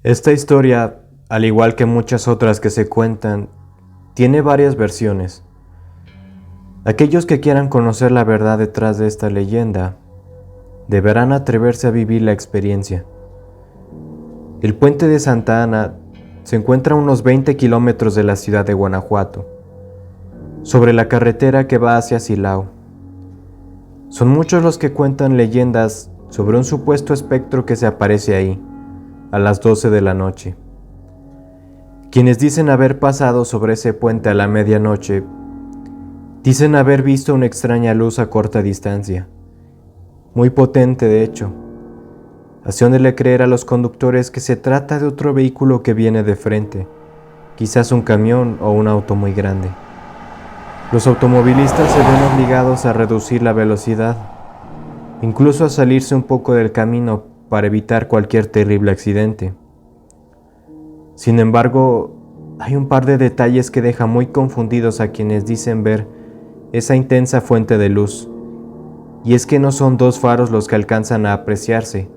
Esta historia, al igual que muchas otras que se cuentan, tiene varias versiones. Aquellos que quieran conocer la verdad detrás de esta leyenda, deberán atreverse a vivir la experiencia. El puente de Santa Ana se encuentra a unos 20 kilómetros de la ciudad de Guanajuato, sobre la carretera que va hacia Silao. Son muchos los que cuentan leyendas sobre un supuesto espectro que se aparece ahí, a las 12 de la noche. Quienes dicen haber pasado sobre ese puente a la medianoche, dicen haber visto una extraña luz a corta distancia, muy potente de hecho, haciéndole creer a los conductores que se trata de otro vehículo que viene de frente, quizás un camión o un auto muy grande. Los automovilistas se ven obligados a reducir la velocidad, incluso a salirse un poco del camino para evitar cualquier terrible accidente. Sin embargo, hay un par de detalles que dejan muy confundidos a quienes dicen ver esa intensa fuente de luz, y es que no son dos faros los que alcanzan a apreciarse,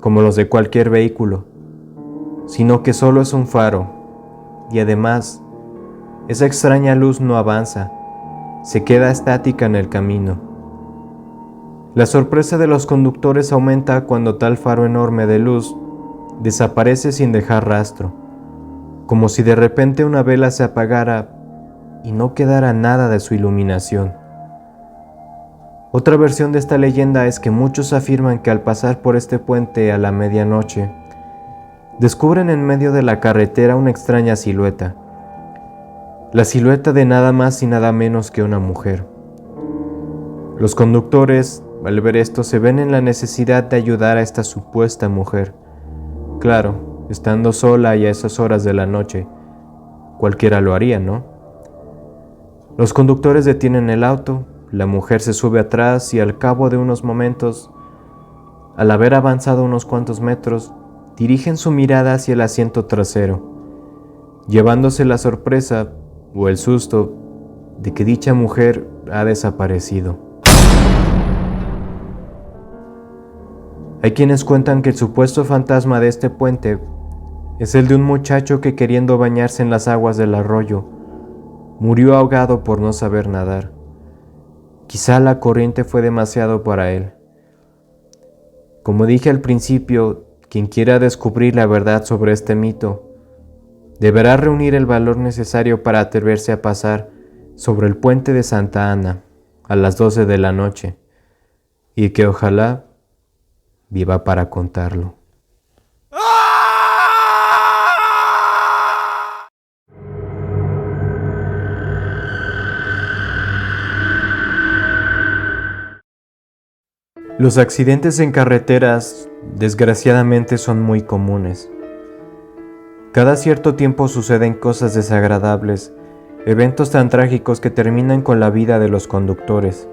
como los de cualquier vehículo, sino que solo es un faro, y además, esa extraña luz no avanza, se queda estática en el camino. La sorpresa de los conductores aumenta cuando tal faro enorme de luz desaparece sin dejar rastro, como si de repente una vela se apagara y no quedara nada de su iluminación. Otra versión de esta leyenda es que muchos afirman que al pasar por este puente a la medianoche, descubren en medio de la carretera una extraña silueta, la silueta de nada más y nada menos que una mujer. Los conductores, al ver esto, se ven en la necesidad de ayudar a esta supuesta mujer. Claro, estando sola y a esas horas de la noche, cualquiera lo haría, ¿no? Los conductores detienen el auto, la mujer se sube atrás y al cabo de unos momentos, al haber avanzado unos cuantos metros, dirigen su mirada hacia el asiento trasero, llevándose la sorpresa o el susto de que dicha mujer ha desaparecido. Hay quienes cuentan que el supuesto fantasma de este puente es el de un muchacho que, queriendo bañarse en las aguas del arroyo, murió ahogado por no saber nadar. Quizá la corriente fue demasiado para él. Como dije al principio, quien quiera descubrir la verdad sobre este mito, deberá reunir el valor necesario para atreverse a pasar sobre el puente de Santa Ana a las 12 de la noche, y que ojalá viva para contarlo. Los accidentes en carreteras, desgraciadamente, son muy comunes. Cada cierto tiempo suceden cosas desagradables, eventos tan trágicos que terminan con la vida de los conductores.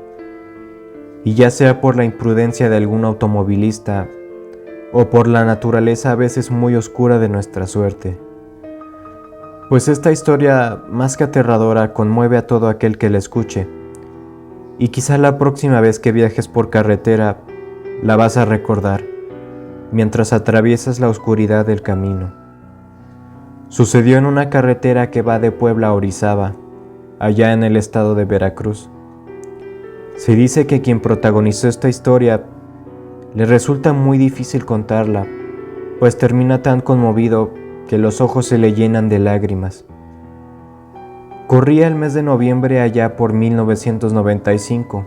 Y ya sea por la imprudencia de algún automovilista o por la naturaleza a veces muy oscura de nuestra suerte. Pues esta historia, más que aterradora, conmueve a todo aquel que la escuche. Y quizá la próxima vez que viajes por carretera, la vas a recordar, mientras atraviesas la oscuridad del camino. Sucedió en una carretera que va de Puebla a Orizaba, allá en el estado de Veracruz. Se dice que quien protagonizó esta historia le resulta muy difícil contarla, pues termina tan conmovido que los ojos se le llenan de lágrimas. Corría el mes de noviembre allá por 1995.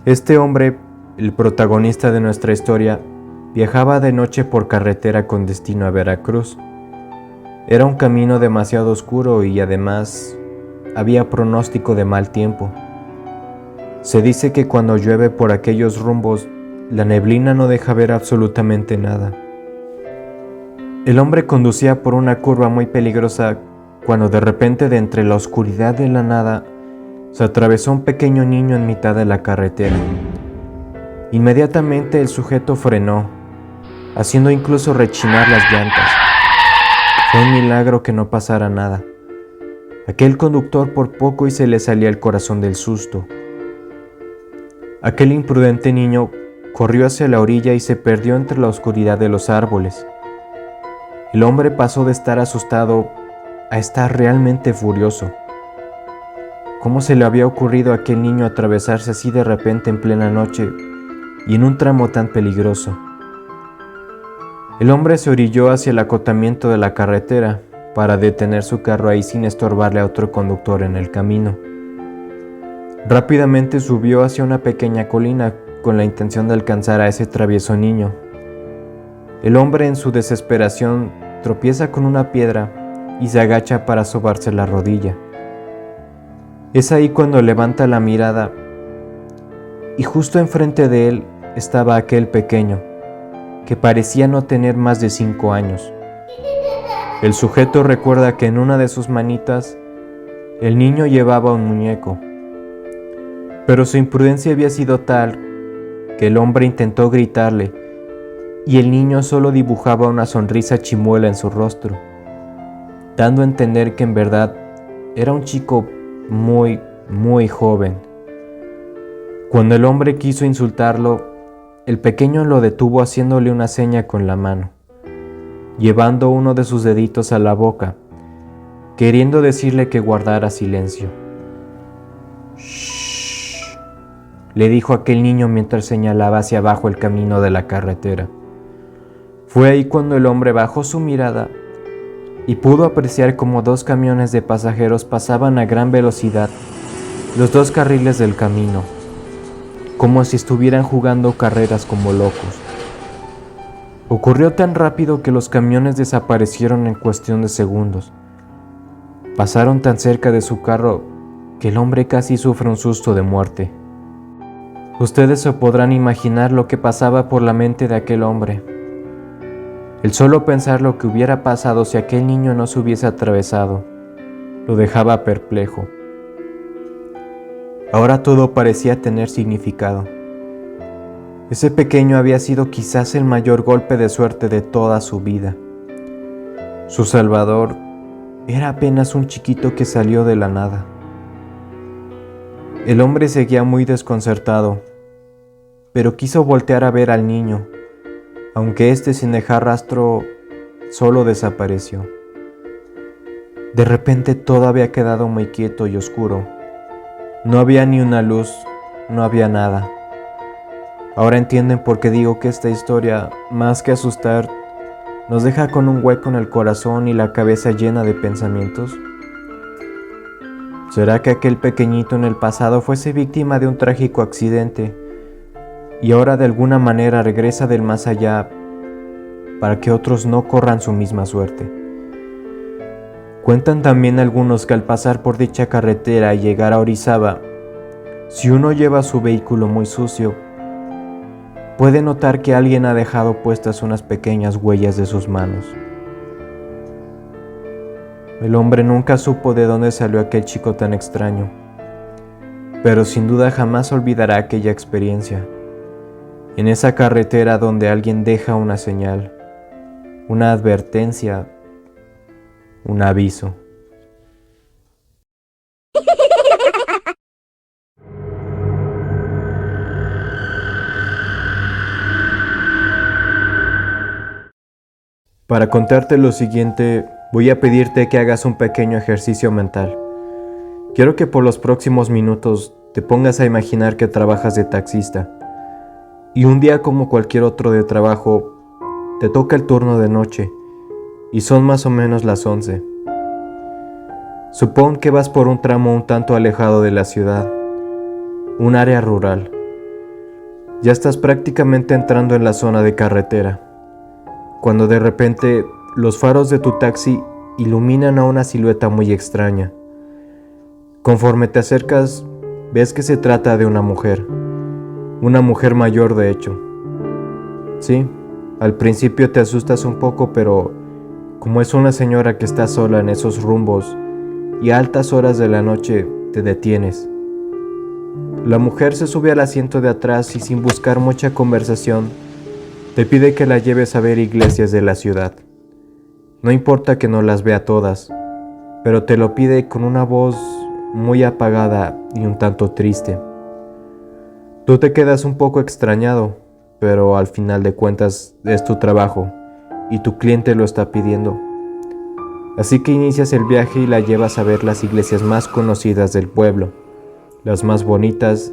Este hombre, el protagonista de nuestra historia, viajaba de noche por carretera con destino a Veracruz. Era un camino demasiado oscuro y además había pronóstico de mal tiempo. Se dice que cuando llueve por aquellos rumbos, la neblina no deja ver absolutamente nada. El hombre conducía por una curva muy peligrosa cuando de repente, de entre la oscuridad de la nada, se atravesó un pequeño niño en mitad de la carretera. Inmediatamente el sujeto frenó, haciendo incluso rechinar las llantas. Fue un milagro que no pasara nada. Aquel conductor por poco y se le salía el corazón del susto. Aquel imprudente niño corrió hacia la orilla y se perdió entre la oscuridad de los árboles. El hombre pasó de estar asustado a estar realmente furioso. ¿Cómo se le había ocurrido a aquel niño atravesarse así de repente en plena noche y en un tramo tan peligroso? El hombre se orilló hacia el acotamiento de la carretera para detener su carro ahí sin estorbarle a otro conductor en el camino. Rápidamente subió hacia una pequeña colina con la intención de alcanzar a ese travieso niño. El hombre en su desesperación tropieza con una piedra y se agacha para sobarse la rodilla. Es ahí cuando levanta la mirada y justo enfrente de él estaba aquel pequeño, que parecía no tener más de 5 años. El sujeto recuerda que en una de sus manitas el niño llevaba un muñeco, pero su imprudencia había sido tal que el hombre intentó gritarle y el niño solo dibujaba una sonrisa chimuela en su rostro, dando a entender que en verdad era un chico muy joven. Cuando el hombre quiso insultarlo, el pequeño lo detuvo haciéndole una seña con la mano, llevando uno de sus deditos a la boca, queriendo decirle que guardara silencio. «Shh», le dijo aquel niño mientras señalaba hacia abajo el camino de la carretera. Fue ahí cuando el hombre bajó su mirada y pudo apreciar cómo 2 camiones de pasajeros pasaban a gran velocidad los 2 carriles del camino, como si estuvieran jugando carreras como locos. Ocurrió tan rápido que los camiones desaparecieron en cuestión de segundos. Pasaron tan cerca de su carro que el hombre casi sufre un susto de muerte. Ustedes se podrán imaginar lo que pasaba por la mente de aquel hombre. El solo pensar lo que hubiera pasado si aquel niño no se hubiese atravesado, lo dejaba perplejo. Ahora todo parecía tener significado. Ese pequeño había sido quizás el mayor golpe de suerte de toda su vida. Su salvador era apenas un chiquito que salió de la nada. El hombre seguía muy desconcertado, pero quiso voltear a ver al niño, aunque éste sin dejar rastro solo desapareció. De repente todo había quedado muy quieto y oscuro. No había ni una luz, no había nada. Ahora entienden por qué digo que esta historia, más que asustar, nos deja con un hueco en el corazón y la cabeza llena de pensamientos. ¿Será que aquel pequeñito en el pasado fuese víctima de un trágico accidente y ahora de alguna manera regresa del más allá para que otros no corran su misma suerte? Cuentan también algunos que al pasar por dicha carretera y llegar a Orizaba, si uno lleva su vehículo muy sucio, puede notar que alguien ha dejado puestas unas pequeñas huellas de sus manos. El hombre nunca supo de dónde salió aquel chico tan extraño, pero sin duda jamás olvidará aquella experiencia. En esa carretera donde alguien deja una señal, una advertencia, un aviso. Para contarte lo siguiente, voy a pedirte que hagas un pequeño ejercicio mental. Quiero que por los próximos minutos te pongas a imaginar que trabajas de taxista. Y un día como cualquier otro de trabajo, te toca el turno de noche y son más o menos las 11. Supón que vas por un tramo un tanto alejado de la ciudad, un área rural. Ya estás prácticamente entrando en la zona de carretera, cuando de repente los faros de tu taxi iluminan a una silueta muy extraña. Conforme te acercas, ves que se trata de una mujer mayor de hecho. Sí, al principio te asustas un poco, pero como es una señora que está sola en esos rumbos y a altas horas de la noche, te detienes. La mujer se sube al asiento de atrás y sin buscar mucha conversación, te pide que la lleves a ver iglesias de la ciudad. No importa que no las vea todas, pero te lo pide con una voz muy apagada y un tanto triste. Tú te quedas un poco extrañado, pero al final de cuentas es tu trabajo y tu cliente lo está pidiendo. Así que inicias el viaje y la llevas a ver las iglesias más conocidas del pueblo, las más bonitas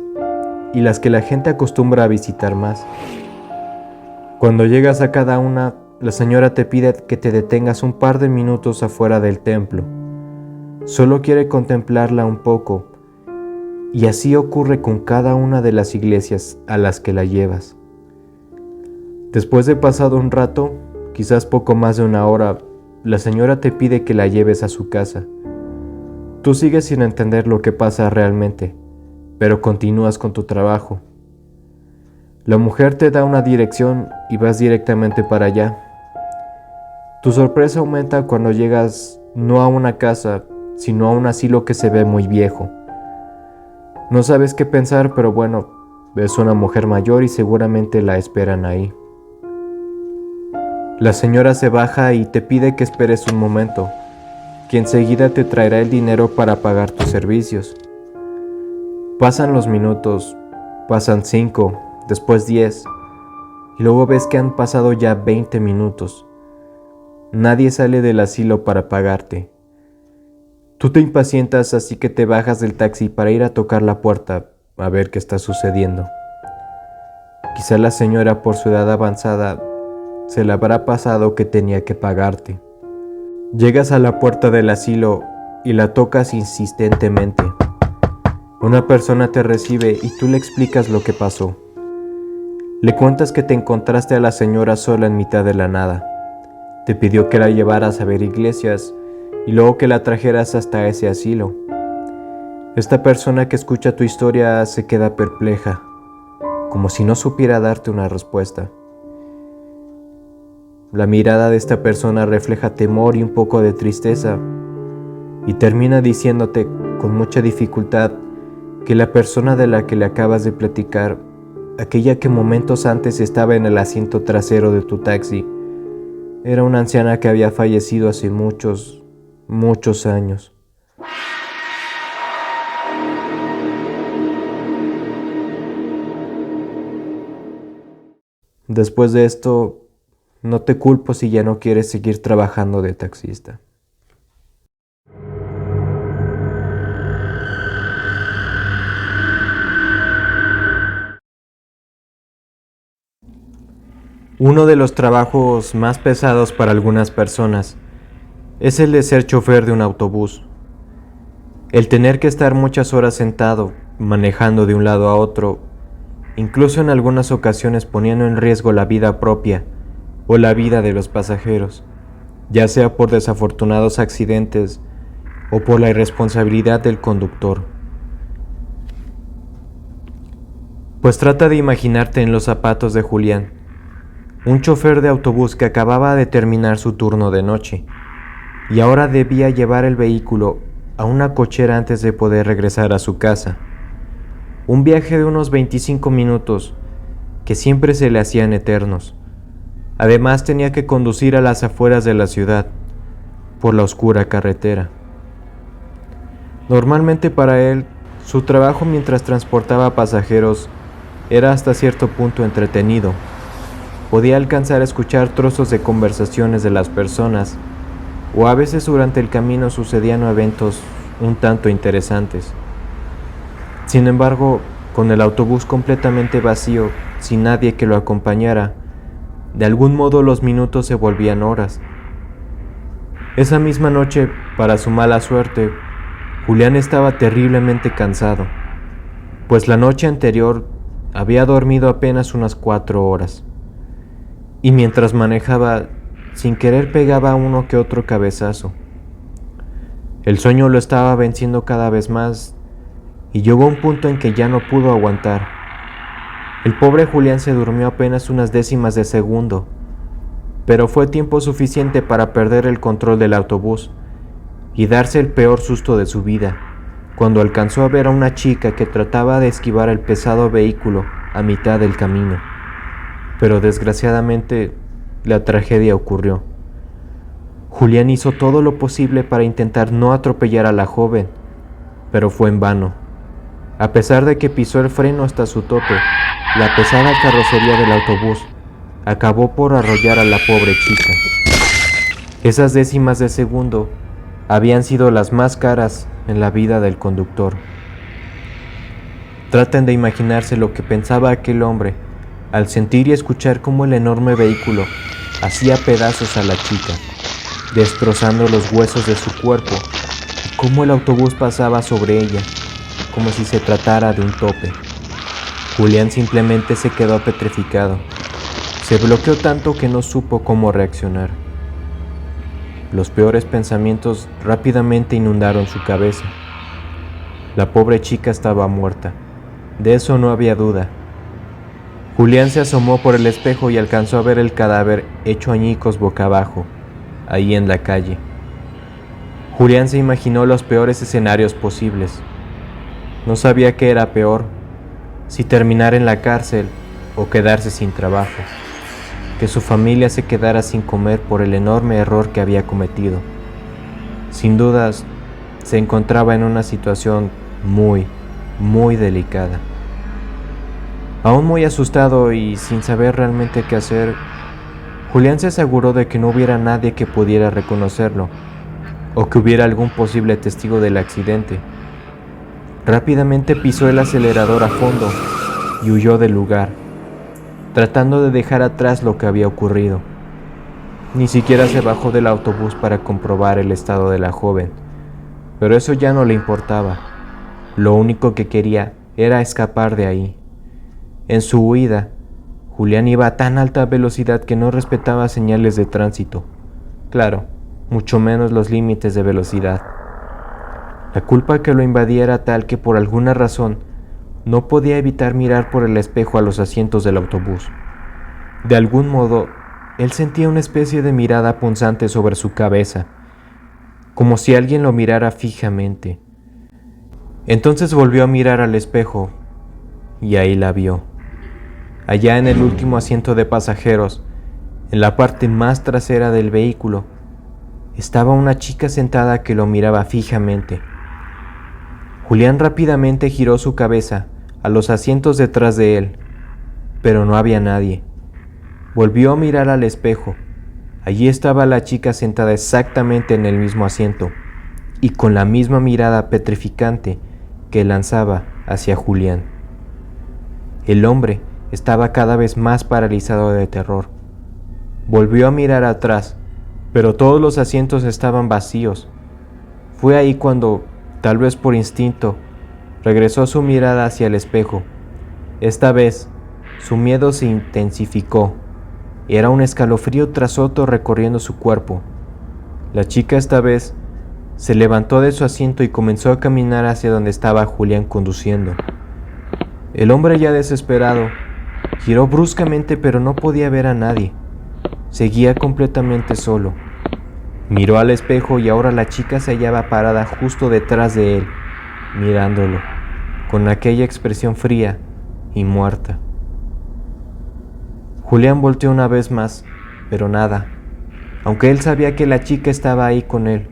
y las que la gente acostumbra a visitar más. Cuando llegas a cada una, la señora te pide que te detengas un par de minutos afuera del templo. Solo quiere contemplarla un poco, y así ocurre con cada una de las iglesias a las que la llevas. Después de pasado un rato, quizás poco más de una hora, la señora te pide que la lleves a su casa. Tú sigues sin entender lo que pasa realmente, pero continúas con tu trabajo. La mujer te da una dirección y vas directamente para allá. Tu sorpresa aumenta cuando llegas no a una casa, sino a un asilo que se ve muy viejo. No sabes qué pensar, pero bueno, es una mujer mayor y seguramente la esperan ahí. La señora se baja y te pide que esperes un momento, que enseguida te traerá el dinero para pagar tus servicios. Pasan los minutos, pasan 5, después 10, y luego ves que han pasado ya 20 minutos. Nadie sale del asilo para pagarte. Tú te impacientas, así que te bajas del taxi para ir a tocar la puerta a ver qué está sucediendo. Quizá la señora, por su edad avanzada, se le habrá pasado que tenía que pagarte. Llegas a la puerta del asilo y la tocas insistentemente. Una persona te recibe y tú le explicas lo que pasó. Le cuentas que te encontraste a la señora sola en mitad de la nada. Te pidió que la llevaras a ver iglesias y luego que la trajeras hasta ese asilo. Esta persona que escucha tu historia se queda perpleja, como si no supiera darte una respuesta. La mirada de esta persona refleja temor y un poco de tristeza, y termina diciéndote con mucha dificultad que la persona de la que le acabas de platicar, aquella que momentos antes estaba en el asiento trasero de tu taxi, era una anciana que había fallecido hace muchos años. Después de esto, no te culpo si ya no quieres seguir trabajando de taxista. Uno de los trabajos más pesados para algunas personas es el de ser chofer de un autobús. El tener que estar muchas horas sentado, manejando de un lado a otro, incluso en algunas ocasiones poniendo en riesgo la vida propia o la vida de los pasajeros, ya sea por desafortunados accidentes o por la irresponsabilidad del conductor. Pues trata de imaginarte en los zapatos de Julián, un chofer de autobús que acababa de terminar su turno de noche y ahora debía llevar el vehículo a una cochera antes de poder regresar a su casa. Un viaje de unos 25 minutos que siempre se le hacían eternos. Además tenía que conducir a las afueras de la ciudad, por la oscura carretera. Normalmente para él, su trabajo mientras transportaba pasajeros era hasta cierto punto entretenido. Podía alcanzar a escuchar trozos de conversaciones de las personas, o a veces durante el camino sucedían eventos un tanto interesantes. Sin embargo, con el autobús completamente vacío, sin nadie que lo acompañara, de algún modo los minutos se volvían horas. Esa misma noche, para su mala suerte, Julián estaba terriblemente cansado, pues la noche anterior había dormido apenas unas 4 horas. Y mientras manejaba, sin querer pegaba uno que otro cabezazo. El sueño lo estaba venciendo cada vez más y llegó un punto en que ya no pudo aguantar. El pobre Julián se durmió apenas unas décimas de segundo, pero fue tiempo suficiente para perder el control del autobús y darse el peor susto de su vida, cuando alcanzó a ver a una chica que trataba de esquivar el pesado vehículo a mitad del camino. Pero desgraciadamente, la tragedia ocurrió. Julián hizo todo lo posible para intentar no atropellar a la joven, pero fue en vano. A pesar de que pisó el freno hasta su tope, la pesada carrocería del autobús acabó por arrollar a la pobre chica. Esas décimas de segundo habían sido las más caras en la vida del conductor. Traten de imaginarse lo que pensaba aquel hombre al sentir y escuchar cómo el enorme vehículo hacía pedazos a la chica, destrozando los huesos de su cuerpo, y cómo el autobús pasaba sobre ella, como si se tratara de un tope. Julián simplemente se quedó petrificado. Se bloqueó tanto que no supo cómo reaccionar. Los peores pensamientos rápidamente inundaron su cabeza. La pobre chica estaba muerta. De eso no había duda. Julián se asomó por el espejo y alcanzó a ver el cadáver hecho añicos boca abajo, ahí en la calle. Julián se imaginó los peores escenarios posibles. No sabía qué era peor, si terminar en la cárcel o quedarse sin trabajo, que su familia se quedara sin comer por el enorme error que había cometido. Sin dudas, se encontraba en una situación muy delicada. Aún muy asustado y sin saber realmente qué hacer, Julián se aseguró de que no hubiera nadie que pudiera reconocerlo o que hubiera algún posible testigo del accidente. Rápidamente pisó el acelerador a fondo y huyó del lugar, tratando de dejar atrás lo que había ocurrido. Ni siquiera se bajó del autobús para comprobar el estado de la joven, pero eso ya no le importaba. Lo único que quería era escapar de ahí. En su huida, Julián iba a tan alta velocidad que no respetaba señales de tránsito. Claro, mucho menos los límites de velocidad. La culpa que lo invadía era tal que por alguna razón no podía evitar mirar por el espejo a los asientos del autobús. De algún modo, él sentía una especie de mirada punzante sobre su cabeza, como si alguien lo mirara fijamente. Entonces volvió a mirar al espejo y ahí la vio. Allá en el último asiento de pasajeros, en la parte más trasera del vehículo, estaba una chica sentada que lo miraba fijamente. Julián rápidamente giró su cabeza a los asientos detrás de él, pero no había nadie. Volvió a mirar al espejo. Allí estaba la chica sentada exactamente en el mismo asiento y con la misma mirada petrificante que lanzaba hacia Julián. El hombre estaba cada vez más paralizado de terror. Volvió a mirar atrás, pero todos los asientos estaban vacíos. Fue ahí cuando, tal vez por instinto, regresó su mirada hacia el espejo. Esta vez, su miedo se intensificó. Era un escalofrío tras otro recorriendo su cuerpo. La chica esta vez se levantó de su asiento y comenzó a caminar hacia donde estaba Julián conduciendo. El hombre, ya desesperado, giró bruscamente, pero no podía ver a nadie. Seguía completamente solo. Miró al espejo y ahora la chica se hallaba parada justo detrás de él, mirándolo, con aquella expresión fría y muerta. Julián volteó una vez más, pero nada, aunque él sabía que la chica estaba ahí con él.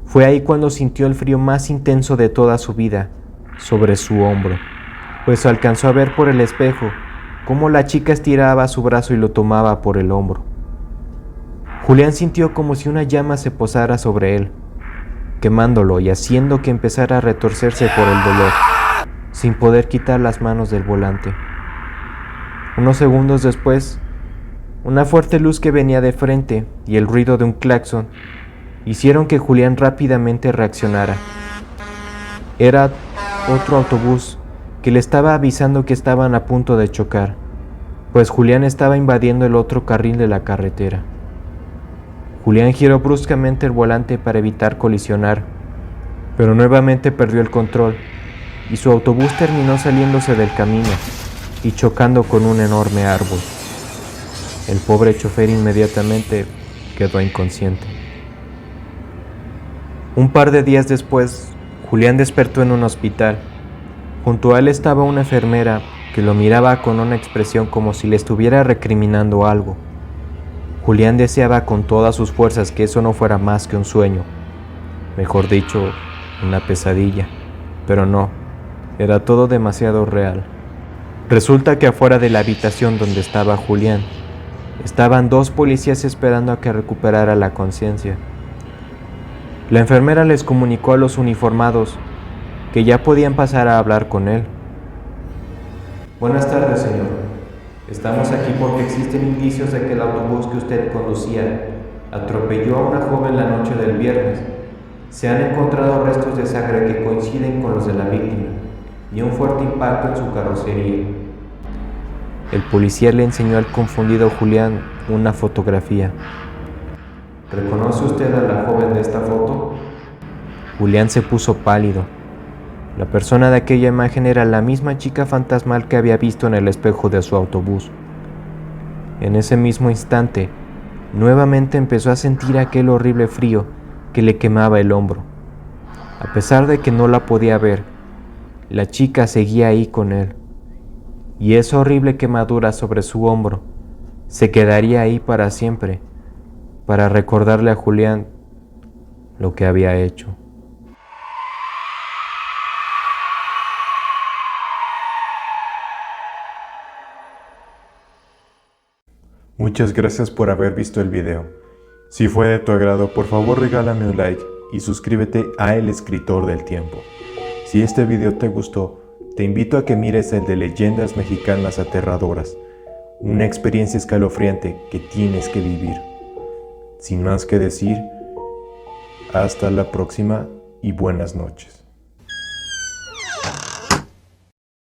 Fue ahí cuando sintió el frío más intenso de toda su vida sobre su hombro, pues alcanzó a ver por el espejo cómo la chica estiraba su brazo y lo tomaba por el hombro. Julián sintió como si una llama se posara sobre él, quemándolo y haciendo que empezara a retorcerse por el dolor, sin poder quitar las manos del volante. Unos segundos después, una fuerte luz que venía de frente y el ruido de un claxon hicieron que Julián rápidamente reaccionara. Era otro autobús que le estaba avisando que estaban a punto de chocar, pues Julián estaba invadiendo el otro carril de la carretera. Julián giró bruscamente el volante para evitar colisionar, pero nuevamente perdió el control y su autobús terminó saliéndose del camino y chocando con un enorme árbol. El pobre chofer inmediatamente quedó inconsciente. Un par de días después, Julián despertó en un hospital. Junto a él estaba una enfermera que lo miraba con una expresión como si le estuviera recriminando algo. Julián deseaba con todas sus fuerzas que eso no fuera más que un sueño, mejor dicho, una pesadilla, pero no, era todo demasiado real. Resulta que afuera de la habitación donde estaba Julián, estaban 2 policías esperando a que recuperara la conciencia. La enfermera les comunicó a los uniformados que ya podían pasar a hablar con él. Buenas tardes, señor. Estamos aquí porque existen indicios de que el autobús que usted conducía atropelló a una joven la noche del viernes. Se han encontrado restos de sangre que coinciden con los de la víctima y un fuerte impacto en su carrocería. El policía le enseñó al confundido Julián una fotografía. ¿Reconoce usted a la joven de esta foto? Julián se puso pálido. La persona de aquella imagen era la misma chica fantasmal que había visto en el espejo de su autobús. En ese mismo instante, nuevamente empezó a sentir aquel horrible frío que le quemaba el hombro. A pesar de que no la podía ver, la chica seguía ahí con él, y esa horrible quemadura sobre su hombro se quedaría ahí para siempre, para recordarle a Julián lo que había hecho. Muchas gracias por haber visto el video. Si fue de tu agrado, por favor regálame un like y suscríbete a El Escritor del Tiempo. Si este video te gustó, te invito a que mires el de Leyendas Mexicanas Aterradoras, una experiencia escalofriante que tienes que vivir. Sin más que decir, hasta la próxima y buenas noches.